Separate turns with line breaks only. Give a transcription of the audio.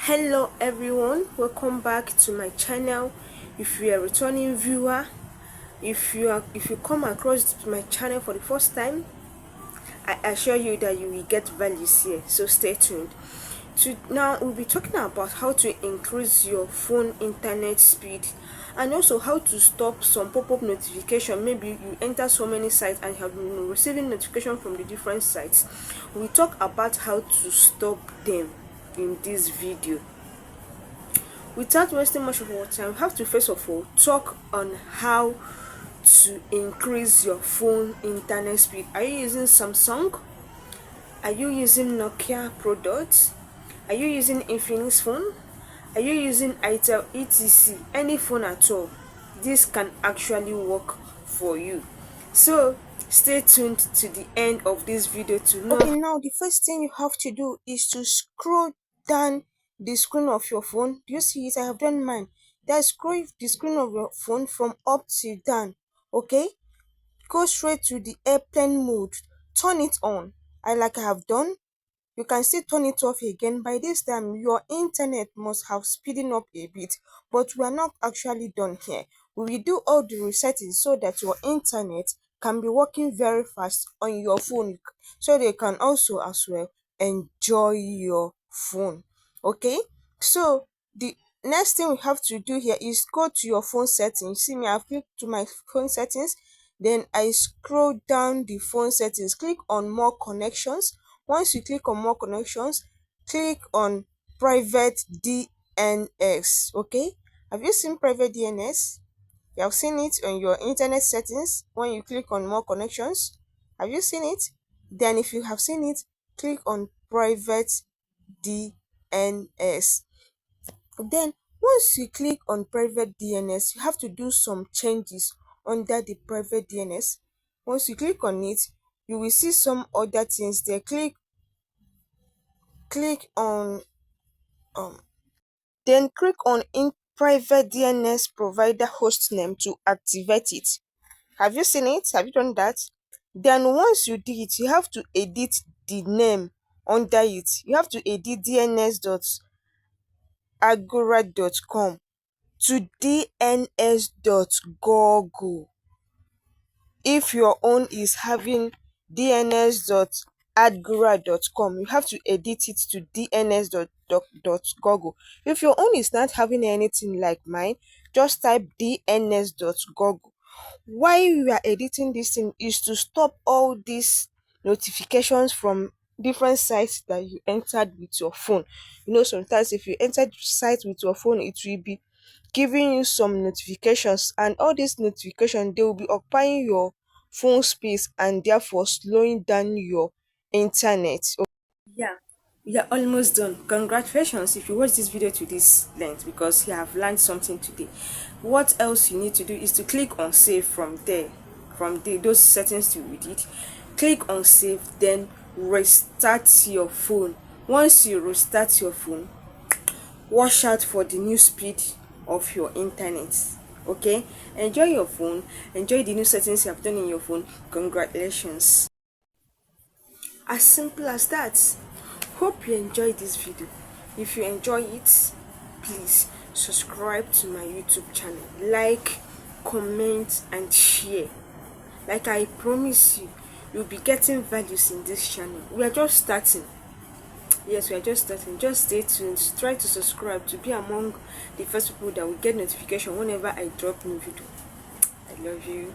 Hello everyone, welcome back to my channel. If you are a returning viewer, if you come across my channel for the first time, I assure you that you will get values here, so stay tuned. Now we'll be talking about how to increase your phone internet speed and also how to stop some pop-up notification. Maybe you enter so many sites and have been receiving notification from the different sites. We talk about how to stop them in this video. Without wasting much of our time, we have to first of all talk on how to increase your phone internet speed. Are you using Samsung? Are you using Nokia products? Are you using Infinix phone? Are you using Itel etc? Any phone at all, this can actually work for you. So stay tuned to the end of this video to know. Okay, now the first thing you have to do is to scroll down the screen of your phone. Do you see it? I have done mine. Then scroll the screen of your phone from up to down. Okay, go straight to the airplane mode, turn it on. I have done. You can still turn it off again. By this time your internet must have speeding up a bit, but we are not actually done here. We will do all the resettings so that your internet can be working very fast on your phone, so they can also as well enjoy your phone. Okay, so the next thing we have to do here is go to your phone settings. See me, I've clicked to my phone settings, then I scroll down the phone settings, click on more connections. Once you click on more connections, click on private DNS. Okay, have you seen private DNS? You have seen it on your internet settings when you click on more connections. Have you seen it? Then if you have seen it, click on private DNS. Then once you click on private DNS, you have to do some changes under the private DNS. Once you click on it, you will see some other things there. Click on then click on in private DNS provider host name to activate it. Have you seen it? Have you done that? Then once you do it, you have to edit the name under it. You have to edit dns.agora.com to dns.google. If your own is having dns.adgura.com, you have to edit it to dns.google. If your own is not having anything like mine, just type dns.google. Why we are editing this thing is to stop all these notifications from different sites that you entered with your phone. Sometimes if you enter site with your phone, it will be giving you some notifications, and all these notifications, they will be occupying your phone space and therefore slowing down your internet. Yeah, we are almost done. Congratulations if you watch this video to this length, because you have learned something today. What else you need to do is to click on save from there. Those settings you did, click on save, then restart your phone. Once you restart your phone, watch out for the new speed of your internet. Okay, enjoy your phone, enjoy the new settings you have done in your phone. Congratulations. As simple as that. Hope you enjoyed this video. If you enjoy it, please subscribe to my YouTube channel, like, comment and share. Like I promise you, you'll be getting values in this channel. We are just starting. Yes, we are just starting. Just stay tuned. Try to subscribe to be among the first people that will get notification whenever I drop new video. I love you.